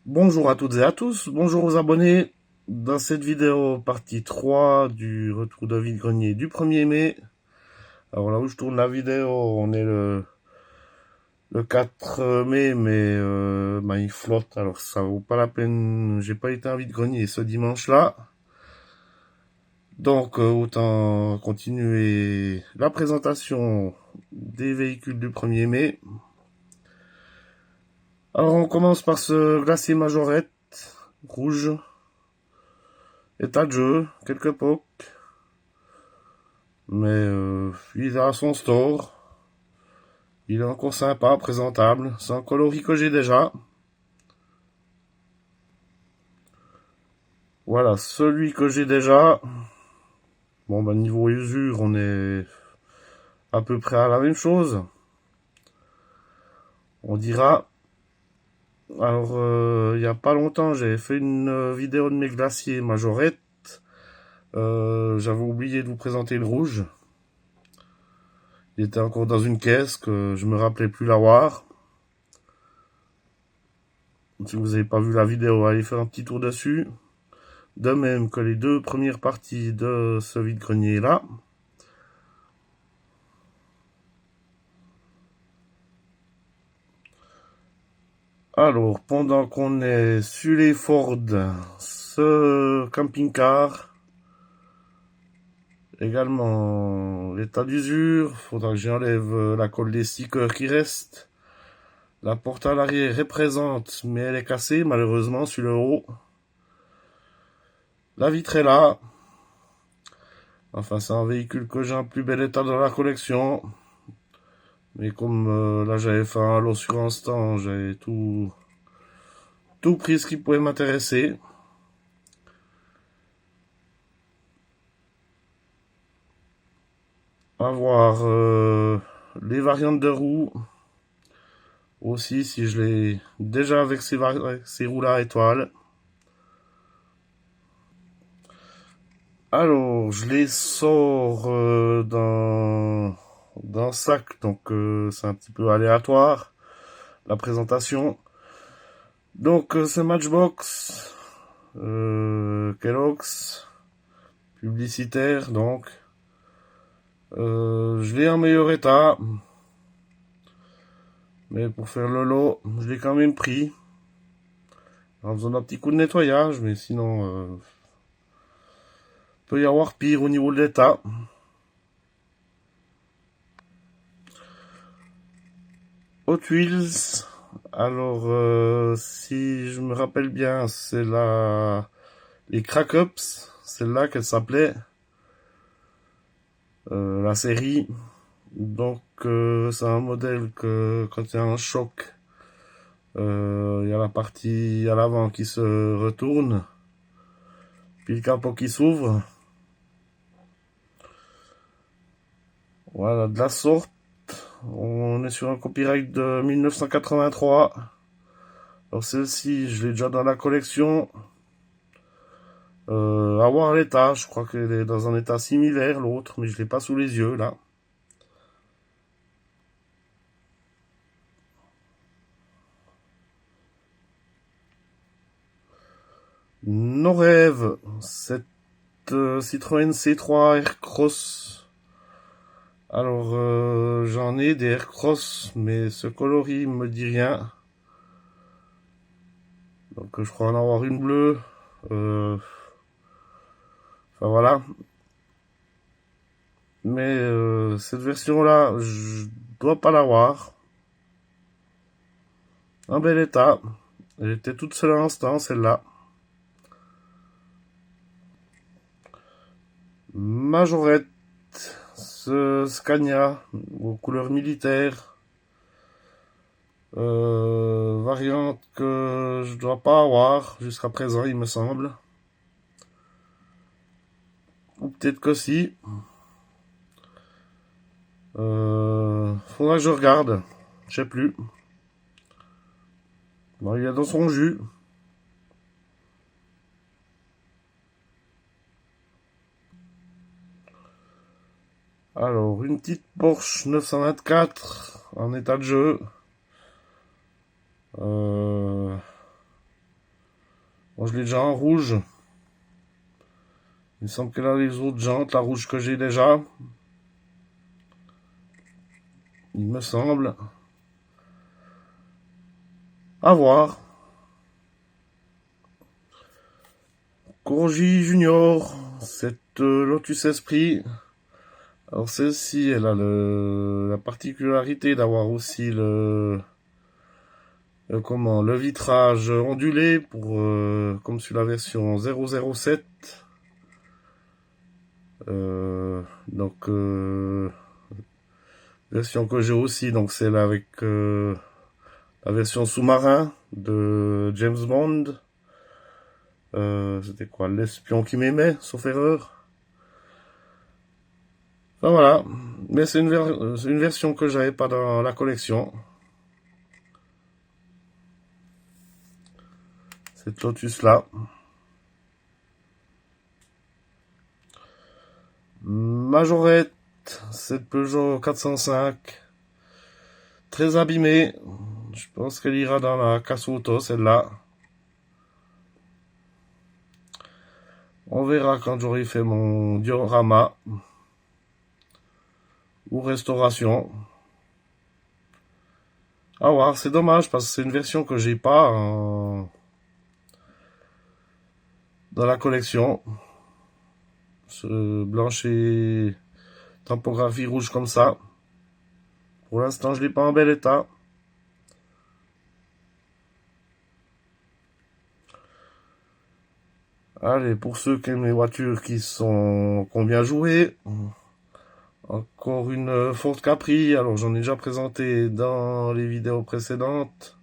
Bonjour à toutes et à tous, bonjour aux abonnés. Dans cette vidéo, partie 3 du retour de vide-grenier du 1er mai. Alors là où je tourne la vidéo, on est le 4 mai, mais il flotte, alors ça vaut pas la peine. J'ai pas été en vide-grenier ce dimanche-là. Donc autant continuer la présentation des véhicules du 1er mai. Alors on commence par ce glacier Majorette rouge. État de jeu, quelques pocs. Mais il a son store. Il est encore sympa, présentable. C'est un coloris que j'ai déjà. Voilà, celui que j'ai déjà. Bon, niveau usure, on est à peu près à la même chose. On dira. Alors, il n'y a pas longtemps, j'avais fait une vidéo de mes glaciers Majorette. J'avais oublié de vous présenter le rouge. Il était encore dans une caisse que je me rappelais plus l'avoir. Si vous n'avez pas vu la vidéo, allez faire un petit tour dessus. De même que les deux premières parties de ce vide-grenier là. Alors, pendant qu'on est sur les Ford, ce camping-car, également l'état d'usure, faudra que j'enlève la colle des stickers qui reste. La porte à l'arrière est présente, mais elle est cassée malheureusement sur le haut. La vitre est là. Enfin, c'est un véhicule que j'ai en plus bel état dans la collection. Mais comme là j'avais fait un lot sur instant, j'avais tout pris ce qui pouvait m'intéresser. À voir les variantes de roues. Aussi, si je l'ai déjà avec ces roues-là étoiles. Alors, je les sors d'un sac, donc c'est un petit peu aléatoire, la présentation. Donc, c'est Matchbox, Kellogg's, publicitaire, donc. Je l'ai en meilleur état. Mais pour faire le lot, je l'ai quand même pris. En faisant un petit coup de nettoyage, mais sinon, peut y avoir pire au niveau de l'état. Hot Wheels. Alors, si je me rappelle bien, c'est les Crack-Ups. C'est là qu'elle s'appelait. La série. Donc, c'est un modèle que quand il y a un choc, il y a la partie à l'avant qui se retourne. Puis le capot qui s'ouvre. Voilà, de la sorte. On est sur un copyright de 1983. Alors celle-ci, je l'ai déjà dans la collection. À voir l'état, je crois qu'elle est dans un état similaire, l'autre, mais je l'ai pas sous les yeux, là. Nos rêves, cette Citroën C3 Aircross. Alors, j'en ai des Aircross, mais ce coloris me dit rien. Donc, je crois en avoir une bleue. Enfin, voilà. Mais cette version-là, je dois pas l'avoir. Un bel état. Elle était toute seule à l'instant, celle-là. Majorette, ce Scania aux couleurs militaires. Variante que je dois pas avoir jusqu'à présent, il me semble. Ou peut-être que si. Faudra que je regarde. Je sais plus. Bon, il est dans son jus. Alors, une petite Porsche 924 en état de jeu. Bon, je l'ai déjà en rouge. Il me semble qu'elle a les autres jantes, la rouge que j'ai déjà. Il me semble. À voir. Corgi Junior, cette Lotus Esprit. Alors celle-ci, elle a la particularité d'avoir aussi le vitrage ondulé pour comme sur la version 007. Donc version que j'ai aussi, donc celle avec la version sous-marin de James Bond. C'était quoi, l'espion qui m'aimait, sauf erreur. Enfin voilà, mais c'est une version que j'avais pas dans la collection. Cette Lotus là. Majorette, cette Peugeot 405. Très abîmée. Je pense qu'elle ira dans la casse auto, celle-là. On verra quand j'aurai fait mon diorama. Ou restauration. À voir, c'est dommage parce que c'est une version que j'ai pas dans la collection. Ce blanche et typographie rouge comme ça. Pour l'instant, je l'ai pas en bel état. Allez, pour ceux qui aiment les voitures qui ont bien joué, encore une Ford Capri. Alors, j'en ai déjà présenté dans les vidéos précédentes.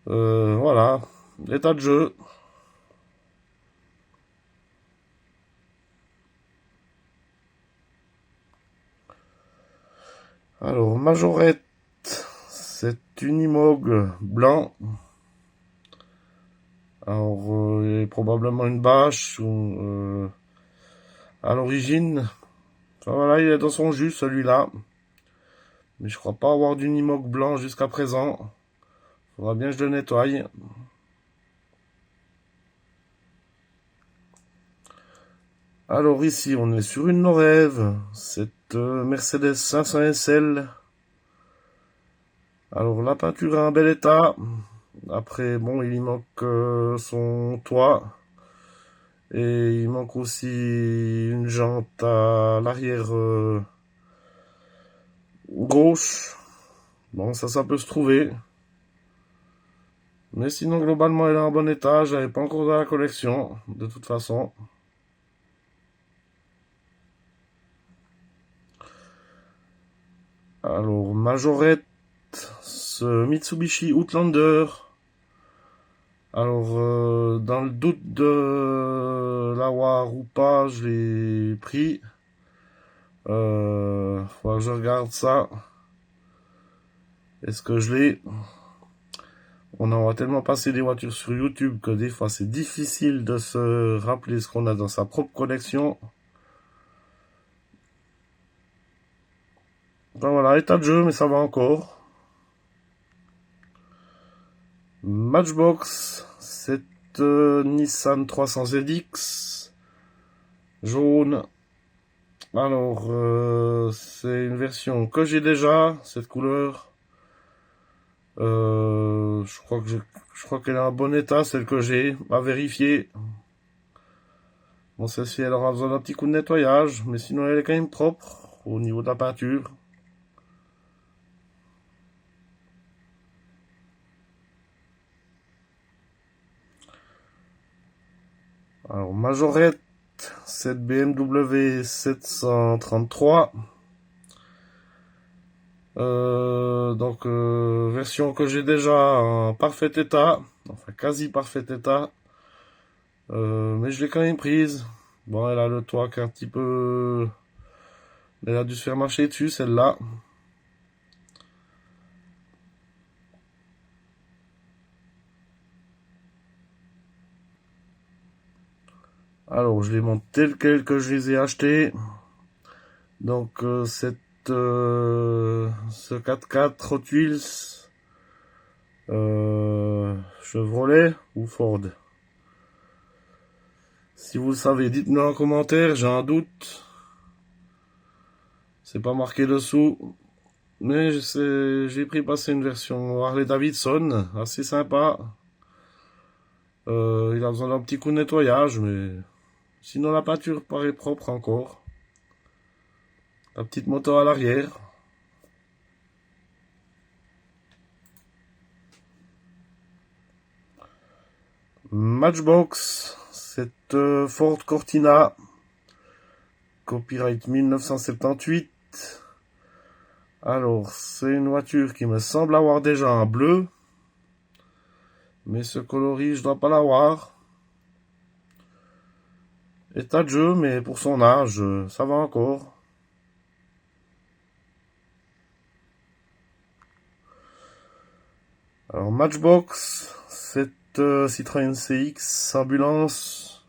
Voilà, l'état de jeu. Alors, Majorette, c'est Unimog blanc. Alors, il y a probablement une bâche à l'origine. Enfin, voilà, il est dans son jus, celui-là. Mais je crois pas avoir d'Unimog blanc jusqu'à présent. Faudra bien que je le nettoie. Alors ici, on est sur une Norève. Cette Mercedes 500 SL. Alors, la peinture est en bel état. Après, bon, il y manque son toit. Et il manque aussi une jante à l'arrière gauche. Bon, ça peut se trouver. Mais sinon, globalement, elle est en bon état. Je l'avais pas encore dans la collection, de toute façon. Alors, Majorette, ce Mitsubishi Outlander. Alors, dans le doute de l'avoir ou pas, je l'ai pris. Faudra que je regarde ça. Est-ce que je l'ai? On en voit tellement passer des voitures sur YouTube que des fois c'est difficile de se rappeler ce qu'on a dans sa propre collection. Enfin voilà, état de jeu, mais ça va encore. Matchbox, cette Nissan 300ZX jaune. Alors, c'est une version que j'ai déjà, cette couleur. Je crois qu'elle est en bon état, celle que j'ai, à vérifier. Bon, celle-ci, elle aura besoin d'un petit coup de nettoyage, mais sinon, elle est quand même propre au niveau de la peinture. Alors, Majorette, cette BMW 733. Donc, version que j'ai déjà en parfait état, enfin quasi parfait état. Mais je l'ai quand même prise. Bon, elle a le toit qui est un petit peu... Elle a dû se faire marcher dessus, celle-là. Alors, je les montre tels quels que je les ai achetés. Donc, ce 4x4 Hot Wheels. Chevrolet ou Ford? Si vous le savez, dites-le en commentaire, j'ai un doute. C'est pas marqué dessous. Mais j'ai pris passer une version Harley Davidson, assez sympa. Il a besoin d'un petit coup de nettoyage, mais sinon la peinture paraît propre encore. La petite moto à l'arrière. Matchbox, cette Ford Cortina, copyright 1978. Alors, c'est une voiture qui me semble avoir déjà un bleu. Mais ce coloris, je dois pas l'avoir. État de jeu, mais pour son âge, ça va encore. Alors, Matchbox, cette Citroën CX ambulance.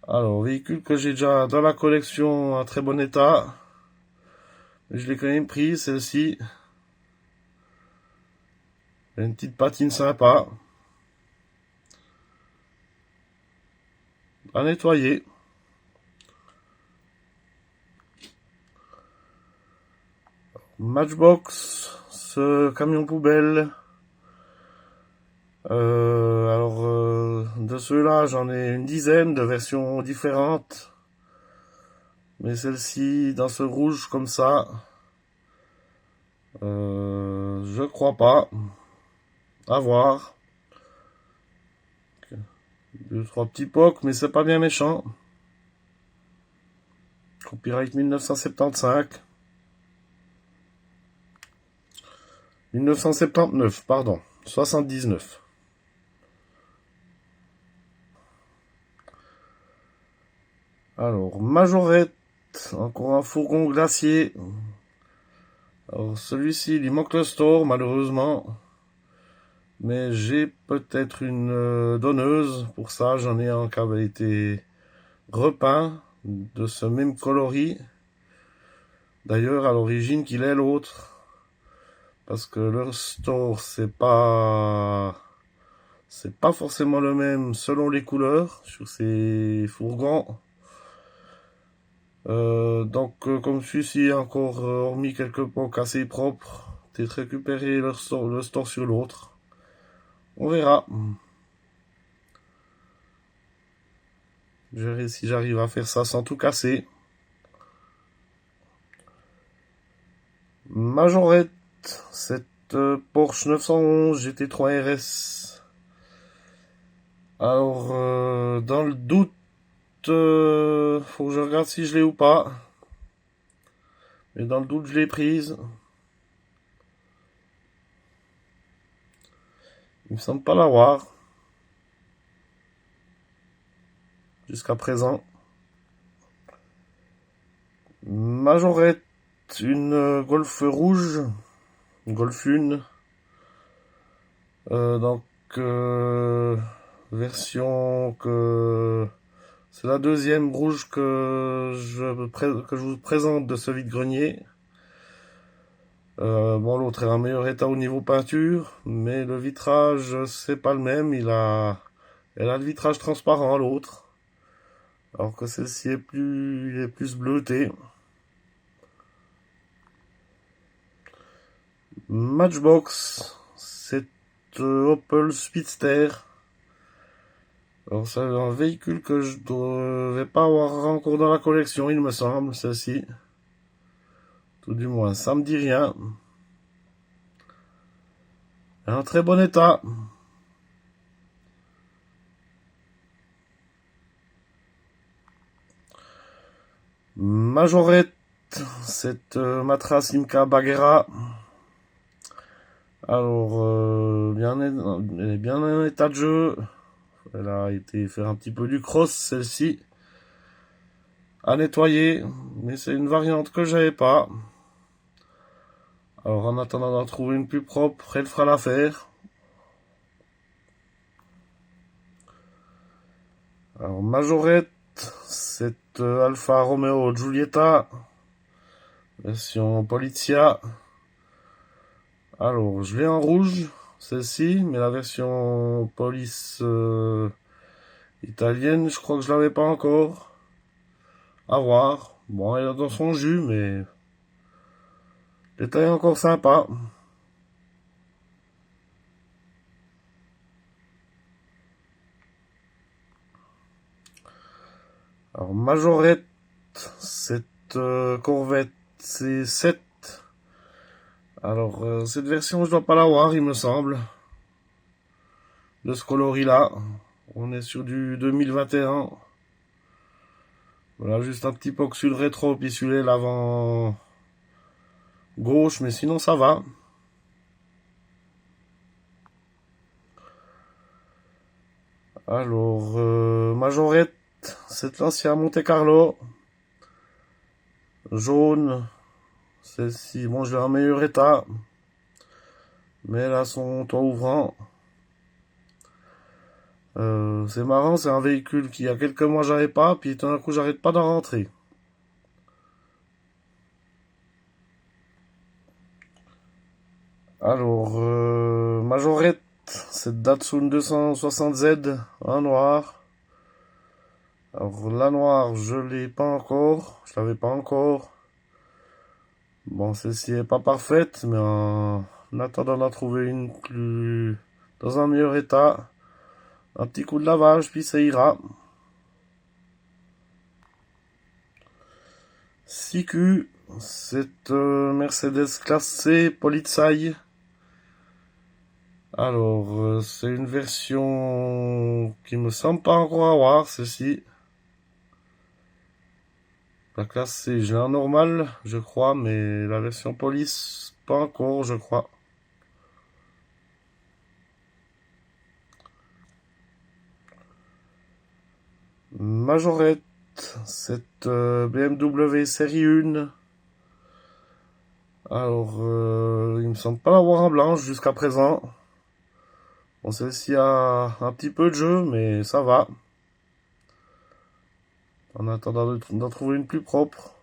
Alors, véhicule que j'ai déjà dans la collection en très bon état. Mais je l'ai quand même pris, celle-ci. Une petite patine sympa. À nettoyer. Matchbox, ce camion poubelle. De ceux-là, j'en ai une dizaine de versions différentes. Mais celle-ci, dans ce rouge comme ça, je crois pas. À voir. Deux, trois petits pocs, mais c'est pas bien méchant. Copyright 1975. 1979, pardon. 79. Alors, Majorette, encore un fourgon glacier. Alors, celui-ci, il manque le store, malheureusement. Mais j'ai peut-être une donneuse. Pour ça, j'en ai un qui avait été repeint de ce même coloris. D'ailleurs, à l'origine, qu'il est l'autre. Parce que leur store, c'est pas forcément le même selon les couleurs sur ces fourgons. Comme celui-ci encore hormis quelques pocs assez propres, peut-être récupérer le store sur l'autre. On verra. Je verrai si j'arrive à faire ça sans tout casser. Majorette, cette Porsche 911 GT3 RS. Alors, dans le doute, faut que je regarde si je l'ai ou pas. Mais dans le doute, je l'ai prise. Il me semble pas l'avoir. Jusqu'à présent. Majorette, une Golf rouge. Golf 1. Version que... C'est la deuxième rouge que je vous présente de ce vide-grenier. Bon, l'autre est en meilleur état au niveau peinture, mais le vitrage, c'est pas le même. Elle a le vitrage transparent, l'autre. Alors que celle-ci est plus bleutée. Matchbox, c'est Opel Speedster. Alors c'est un véhicule que je devais pas avoir encore dans la collection, il me semble, celle-ci. Tout du moins, ça me dit rien. En très bon état. Majorette, cette Matra Simca Bagheera. Alors, elle est bien en état de jeu. Elle a été faire un petit peu du cross, celle-ci. À nettoyer, mais c'est une variante que j'avais pas. Alors, en attendant d'en trouver une plus propre, elle fera l'affaire. Alors, Majorette, cette Alfa Romeo Giulietta, version Polizia. Alors, je l'ai en rouge, celle-ci, mais la version police italienne, je crois que je l'avais pas encore. À voir. Bon, elle est dans son jus, mais le détail est encore sympa. Alors, Majorette, cette Corvette C7. Alors, cette version, je dois pas l'avoir, il me semble. De ce coloris-là. On est sur du 2021. Voilà, juste un petit peu sur le rétro, puis celui-là, l'avant gauche, mais sinon ça va. Alors, Majorette, c'est l'ancien Monte Carlo. Jaune. Celle-ci, bon, je l'ai en meilleur état. Mais elle a son toit ouvrant. C'est marrant, c'est un véhicule qui, il y a quelques mois, j'avais pas, puis tout d'un coup, j'arrête pas d'en rentrer. Alors, Majorette, cette Datsun 260Z en noir. Alors, la noire, je l'ai pas encore, je l'avais pas encore. Bon, celle-ci est pas parfaite, mais en attendant d'en trouver une plus dans un meilleur état, un petit coup de lavage, puis ça ira. 6Q, cette Mercedes classe C Polizei. Alors, c'est une version qui me semble pas encore avoir, celle-ci. La classe C, je l'ai en normal, je crois, mais la version police, pas encore, je crois. Majorette, cette BMW série 1. Alors, il me semble pas l'avoir en blanche jusqu'à présent. Bon, celle-ci a un petit peu de jeu, mais ça va. En attendant d'en trouver une plus propre.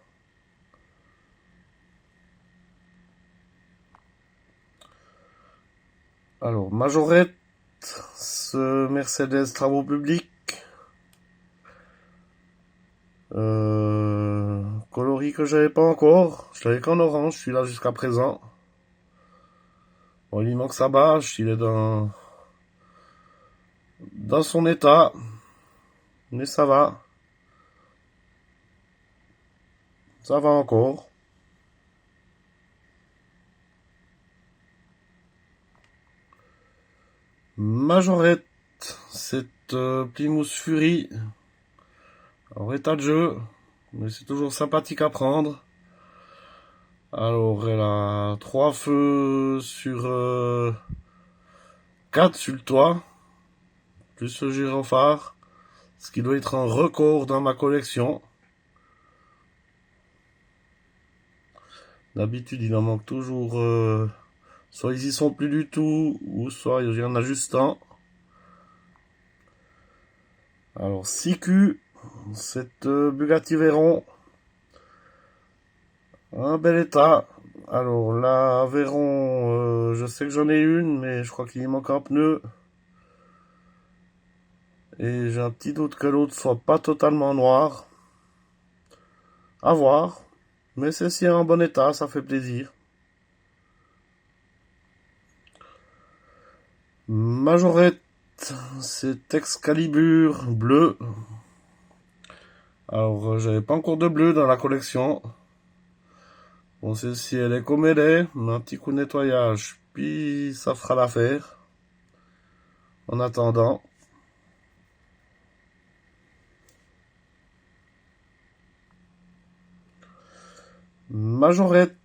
Alors, Majorette, ce Mercedes travaux publics. Coloris que j'avais pas encore. Je l'avais qu'en orange, celui-là jusqu'à présent. Bon, il manque sa bâche, il est dans son état. Mais ça va. Ça va encore. Majorette, cette Plymouth Fury. En état de jeu. Mais c'est toujours sympathique à prendre. Alors, elle a 3 feux sur 4 sur le toit. Plus le gyrophare. Ce qui doit être un record dans ma collection. D'habitude, il en manque toujours. Soit ils y sont plus du tout, ou soit il y en a juste un. Alors, 6Q, cette Bugatti Veyron. Un bel état. Alors, la Veyron, je sais que j'en ai une, mais je crois qu'il y manque un pneu. Et j'ai un petit doute que l'autre soit pas totalement noir. À voir. Mais celle-ci est en bon état, ça fait plaisir. Majorette, c'est Excalibur bleu. Alors, j'avais pas encore de bleu dans la collection. Bon, celle-ci, elle est comme elle est. Un petit coup de nettoyage, puis ça fera l'affaire. En attendant. Majorette,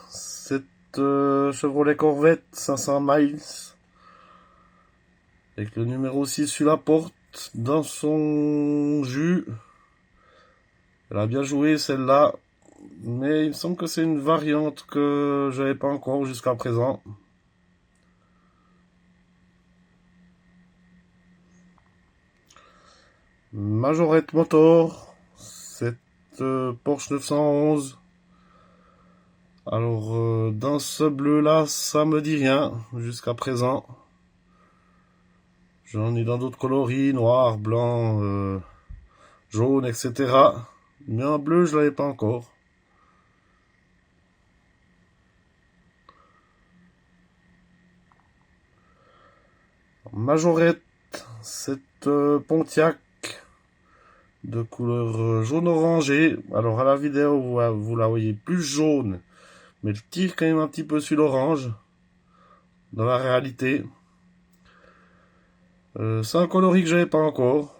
cette Chevrolet Corvette 500 miles. Avec le numéro 6 sur la porte, dans son jus. Elle a bien joué celle-là. Mais il me semble que c'est une variante que j'avais pas encore jusqu'à présent. Majorette Motor, cette Porsche 911 Alors, dans ce bleu-là, ça me dit rien jusqu'à présent. J'en ai dans d'autres coloris, noir, blanc, jaune, etc. Mais en bleu, je l'avais pas encore. Majorette, cette Pontiac de couleur jaune orangé. Alors à la vidéo, vous la voyez plus jaune, mais elle tire quand même un petit peu sur l'orange. Dans la réalité, c'est un coloris que j'avais pas encore.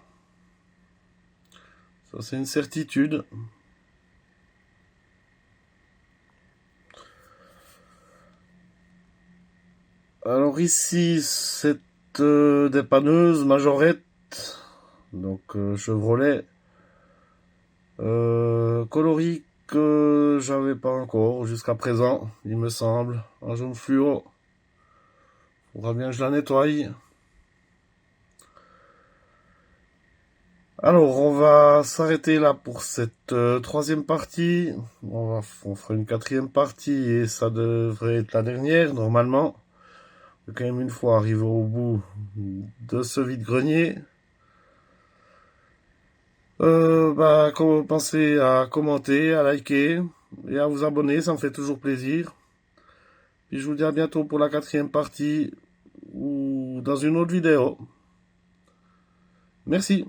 Ça, c'est une certitude. Alors ici, cette dépanneuse Majorette, donc Chevrolet, coloris que j'avais pas encore jusqu'à présent, il me semble, un jaune fluo. Faudra bien que je la nettoie. Alors, on va s'arrêter là pour cette troisième partie. On fera une quatrième partie et ça devrait être la dernière, normalement. Quand même une fois arrivé au bout de ce vide-grenier. Pensez à commenter, à liker et à vous abonner, ça me fait toujours plaisir. Puis je vous dis à bientôt pour la quatrième partie ou dans une autre vidéo. Merci.